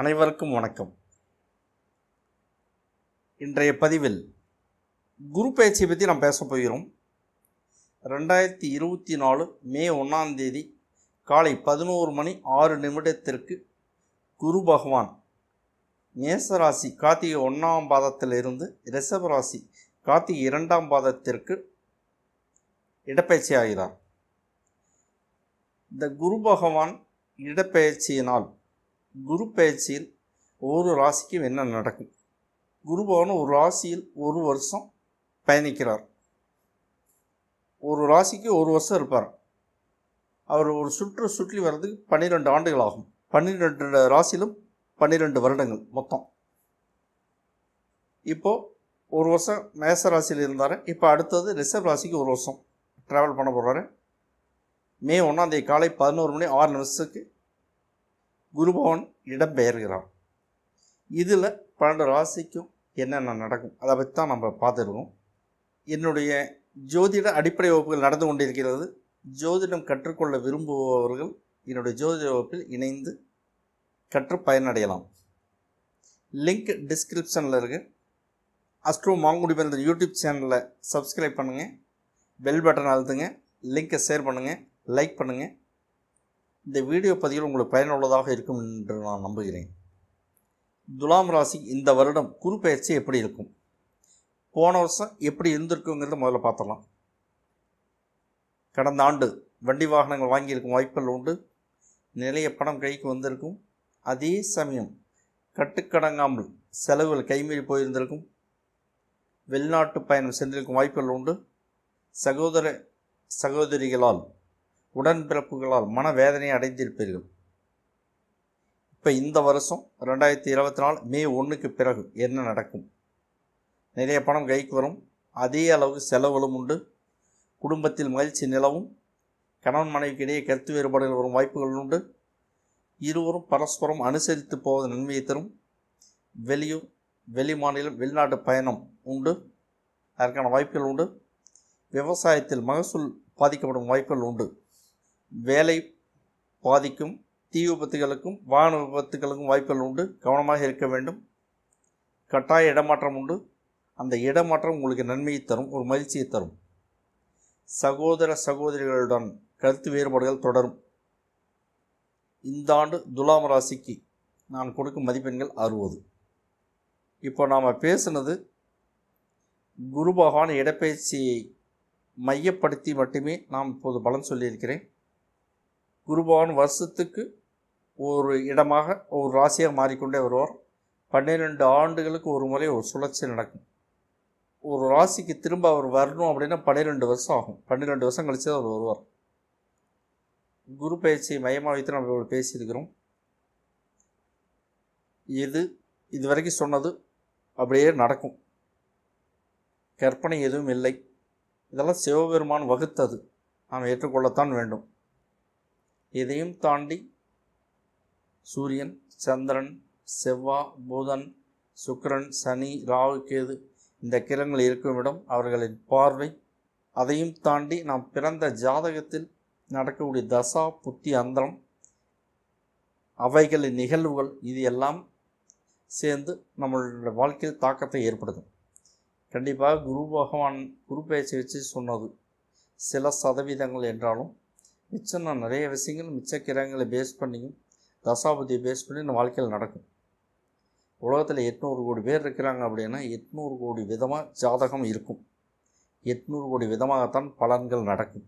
அனைவருக்கும் வணக்கம். இன்றைய பதிவில் குரு பயிற்சியை பற்றி நாம் பேச போகிறோம். 2024 மே 1ஆம் தேதி காலை 11:06 குரு பகவான் மேசராசி கார்த்திகை 1ஆம் பாதத்திலிருந்து ரிஷபராசி கார்த்திகை 2ஆம் பாதத்திற்கு இடப்பெயர்ச்சி ஆகிறார். இந்த குரு பகவான் இடப்பெயர்ச்சியினால் குரு பயிற்சியில் ஒரு ராசிக்கும் என்ன நடக்கும்? குரு பகவான் ஒரு ராசியில் ஒரு வருஷம் பயணிக்கிறார். ஒரு ராசிக்கு ஒரு வருஷம் இருப்பார். அவர் ஒரு சுற்றி வர்றதுக்கு 12 ஆண்டுகள் ஆகும். 12 ராசியிலும் 12 வருடங்கள் மொத்தம். இப்போது ஒரு வருஷம் மேச ராசியில் இருந்தார். இப்போ அடுத்தது ரிஷப ராசிக்கு ஒரு வருஷம் ட்ராவல் பண்ண போகிறாரு. மே 1ஆம் தேதி காலை 11:06 குரு பகவான் இடம்பெயர்கிறார். இதில் 12 ராசிக்கும் என்னென்ன நடக்கும் அதை பற்றி தான் நம்ம பார்த்துருக்கோம். என்னுடைய ஜோதிட அடிப்படை வகுப்புகள் நடந்து கொண்டிருக்கிறது. ஜோதிடம் கற்றுக்கொள்ள விரும்புபவர்கள் என்னுடைய ஜோதிட வகுப்பில் இணைந்து கற்று பயனடையலாம். லிங்க் டிஸ்கிரிப்ஷனில் இருக்குது. அஸ்ட்ரோ மாங்குடி பிறந்த யூடியூப் சேனலை சப்ஸ்கிரைப் பண்ணுங்கள், பெல் பட்டன் அழுத்துங்க, லிங்கை ஷேர் பண்ணுங்கள், லைக் பண்ணுங்கள். இந்த வீடியோ பதிவில் உங்களுக்கு பயனுள்ளதாக இருக்கும் என்று நான் நம்புகிறேன். துலாம் ராசி இந்த வருடம் குரு பயிற்சி எப்படி இருக்கும், போன வருஷம் எப்படி இருந்திருக்குங்கிறத முதல்ல பார்த்துடலாம். கடந்த ஆண்டு வண்டி வாகனங்கள் வாங்கியிருக்கும் வாய்ப்புகள் உண்டு. நிறைய பணம் கைக்கு வந்திருக்கும். அதே சமயம் கட்டுக்கடங்காமல் செலவுகள் கைமீறி போயிருந்திருக்கும். வெளிநாட்டு பயணம் சென்றிருக்கும் வாய்ப்புகள் உண்டு. சகோதர சகோதரிகளால் உடன்பிறப்புகளால் மனவேதனை அடைந்திருப்பீர்கள். இப்போ இந்த வருஷம் 2024 மே 1க்கு பிறகு என்ன நடக்கும்? நிறைய பணம் கைக்கு வரும். அதே அளவு செலவுகளும் உண்டு. குடும்பத்தில் மகிழ்ச்சி நிலவும். கணவன் மனைவிக்கு இடையே கருத்து வேறுபாடுகள் வரும் வாய்ப்புகள் உண்டு. இருவரும் பரஸ்பரம் அனுசரித்து போவது நன்மையை தரும். வெளியூர், வெளி மாநிலம், வெளிநாட்டு பயணம் உண்டு. அதற்கான வாய்ப்புகள் உண்டு. விவசாயத்தில் மகசூல் பாதிக்கப்படும் வாய்ப்புகள் உண்டு. வேலை பாதிக்கும். தீ விபத்துகளுக்கும் வாகன விபத்துகளுக்கும் வாய்ப்புகள் உண்டு. கவனமாக இருக்க வேண்டும். கட்டாய இடமாற்றம் உண்டு. அந்த இடமாற்றம் உங்களுக்கு நன்மையை தரும், ஒரு மகிழ்ச்சியை தரும். சகோதர சகோதரிகளுடன் கருத்து வேறுபாடுகள் தொடரும். இந்த ஆண்டு துலாம் ராசிக்கு நான் கொடுக்கும் மதிப்பெண்கள் 60. இப்போ நாம் பேசுனது குரு பகவான் இடப்பெயர்ச்சியை மையப்படுத்தி மட்டுமே நாம் இப்போது பலன் சொல்லியிருக்கிறேன். குரு பகவான் வருஷத்துக்கு ஒரு இடமாக ஒரு ராசியாக மாறிக்கொண்டே வருவார். 12 ஆண்டுகளுக்கு ஒரு முறை ஒரு சுழற்சி நடக்கும். ஒரு ராசிக்கு திரும்ப அவர் வரணும் அப்படின்னா 12 வருஷம் ஆகும். 12 வருஷம் கழித்து அவர் வருவார். குரு பயிற்சியை மையமாக வைத்து நம்ம பேசியிருக்கிறோம். இது வரைக்கும் சொன்னது அப்படியே நடக்கும். கற்பனை எதுவும் இல்லை. இதெல்லாம் சிவபெருமான் வகுத்தது, நாம் ஏற்றுக்கொள்ளத்தான் வேண்டும். இதையும் தாண்டி சூரியன், சந்திரன், செவ்வாய், புதன், சுக்கிரன், சனி, ராகு, கேது இந்த கிரகங்கள் இருக்கும் இடம், அவர்களின் பார்வை, அதையும் தாண்டி நாம் பிறந்த ஜாதகத்தில் நடக்கக்கூடிய தசா புத்தி அந்தரம், அவைகளின் நிகழ்வுகள், இது எல்லாம் சேர்ந்து நம்மளுடைய வாழ்க்கையில் தாக்கத்தை ஏற்படுத்தும். கண்டிப்பாக குரு பகவான் குரு பயிற்சி வச்சு சொன்னது சில சதவீதங்கள் என்றாலும் மிச்சம் நான் நிறைய விஷயங்கள் மிச்ச கிரகங்களை பேஸ் பண்ணியும் தசாபதியை பேஸ் பண்ணி இந்த வாழ்க்கையில் நடக்கும். உலகத்தில் 800 கோடி பேர் இருக்கிறாங்க அப்படின்னா 800 கோடி விதமாக ஜாதகம் இருக்கும். 800 கோடி விதமாகத்தான் பலன்கள் நடக்கும்.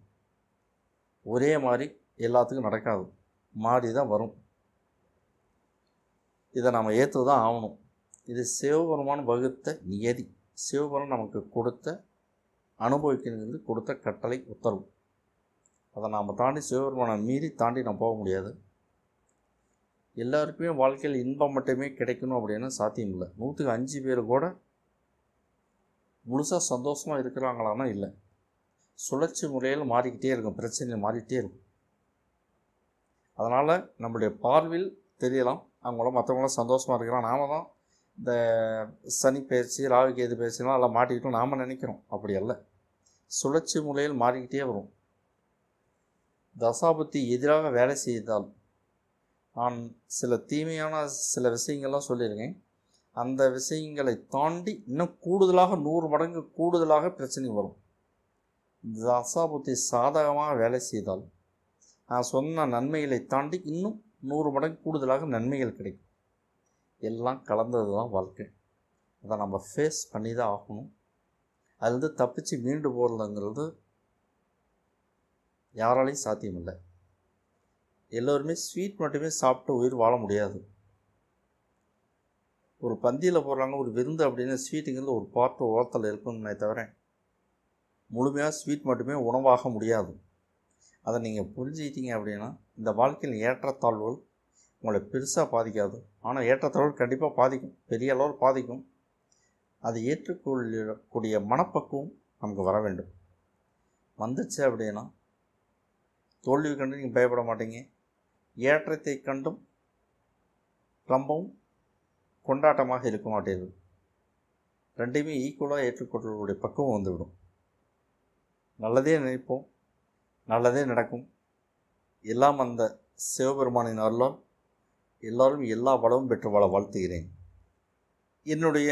ஒரே மாதிரி எல்லாத்துக்கும் நடக்காது, மாறி தான் வரும். இதை நாம் ஏற்று தான் ஆகணும். இது சிவபெருமான் வகுத்த நியதி. சிவபெருமான் நமக்கு கொடுத்த அனுபவிக்கிறது கொடுத்த கட்டளை, உத்தரவு. அதை நாம் தாண்டி சிவபெருமானை மீறி தாண்டி நாம் போக முடியாது. எல்லாருக்குமே வாழ்க்கையில் இன்பம் மட்டுமே கிடைக்கணும் அப்படின்னு சாத்தியம் இல்லை. 100க்கு 5 பேர் கூட முழுசாக சந்தோஷமாக இருக்கிறாங்களான்னா இல்லை. சுழற்சி முறையில் மாறிக்கிட்டே இருக்கும், பிரச்சனை மாறிக்கிட்டே இருக்கும். அதனால் நம்முடைய பார்வையில் தெரியலாம் அவங்களும் மற்றவங்களும் சந்தோஷமாக இருக்கிறான். நாம தான் இந்த சனி பயிற்சி, ராகு கேது பயிற்சிலாம் எல்லாம் மாட்டிக்கிட்டோம் நாம் நினைக்கிறோம். அப்படி அல்ல. சுழற்சி முறையில் மாறிக்கிட்டே வரும். தசாபுத்தி எதிராக வேலை செய்தால் நான் சில தீமையான சில விஷயங்கள்லாம் சொல்லியிருக்கேன். அந்த விஷயங்களை தாண்டி இன்னும் கூடுதலாக 100 மடங்கு கூடுதலாக பிரச்சனை வரும். தசாபுத்தி சாதகமாக வேலை செய்தால் நான் சொன்ன நன்மைகளை தாண்டி இன்னும் 100 மடங்கு கூடுதலாக நன்மைகள் கிடைக்கும். எல்லாம் கலந்தது தான் வாழ்க்கை. அதை நம்ம ஃபேஸ் பண்ணி தான் ஆகணும். அதுலேருந்து தப்பிச்சு மீண்டு போகிறதுங்கிறது யாராலையும் சாத்தியமில்லை. எல்லோருமே ஸ்வீட் மட்டுமே சாப்பிட்டு உயிர் வாழ முடியாது. ஒரு பந்தியில் போடுறாங்க, ஒரு விருந்து அப்படின்னு ஸ்வீட்டுங்கிறது ஒரு பார்ட்டு ஓரத்தில் இருக்குமே தவிர முழுமையாக ஸ்வீட் மட்டுமே உணவாக முடியாது. அதை நீங்கள் புரிஞ்சுக்கிட்டீங்க அப்படின்னா இந்த வாழ்க்கையில் ஏற்றத்தாழ்வுகள் உங்களை பெருசாக பாதிக்காது. ஆனால் ஏற்றத்தாழ்வுகள் கண்டிப்பாக பாதிக்கும், பெரிய அளவில் பாதிக்கும். அதை ஏற்றுக்கொள்ளக்கூடிய மனப்பக்குவம் நமக்கு வர வேண்டும். வந்துச்சு அப்படின்னா தோல்வி கண்டு நீங்கள் பயப்பட மாட்டீங்க. ஏற்றத்தை கண்டும் ரொம்பவும் கொண்டாட்டமாக இருக்க மாட்டீர்கள். ரெண்டையுமே ஈக்குவலாக ஏற்றுக்கொள்ளக்கூடிய பக்குவம் வந்துவிடும். நல்லதே நினைப்போம், நல்லதே நடக்கும். எல்லாம் அந்த சிவபெருமானின் அருளால் எல்லோரும் எல்லா வளமும் பெற்று வாழ வாழ்த்துகிறேன். என்னுடைய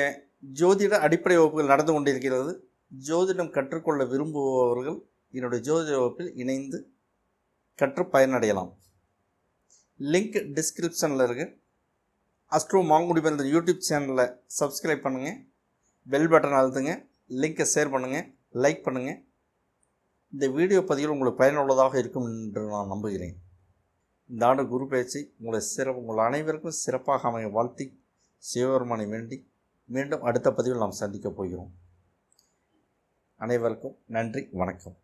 ஜோதிட அடிப்படை வகுப்புகள் நடந்து கொண்டிருக்கிறது. ஜோதிடம் கற்றுக்கொள்ள விரும்புபவர்கள் என்னுடைய ஜோதிட வகுப்பில் இணைந்து கற்று பயனடையலாம். லிங்க் டிஸ்கிரிப்ஷனில் இருக்குது. அஸ்ட்ரோ மாங்குடி என்ற யூடியூப் சேனலை சப்ஸ்கிரைப் பண்ணுங்கள், பெல் பட்டன் அழுத்துங்க, லிங்கை ஷேர் பண்ணுங்கள், லைக் பண்ணுங்கள். இந்த வீடியோ பதிவில் உங்களுக்கு பயனுள்ளதாக இருக்கும் என்று நான் நம்புகிறேன். இந்த ஆண்டு குரு பயிற்சி உங்கள் அனைவருக்கும் சிறப்பாக அமைய வாழ்த்தி சிவபெருமானை வேண்டி மீண்டும் அடுத்த பதிவில் நாம் சந்திக்கப் போகிறோம். அனைவருக்கும் நன்றி, வணக்கம்.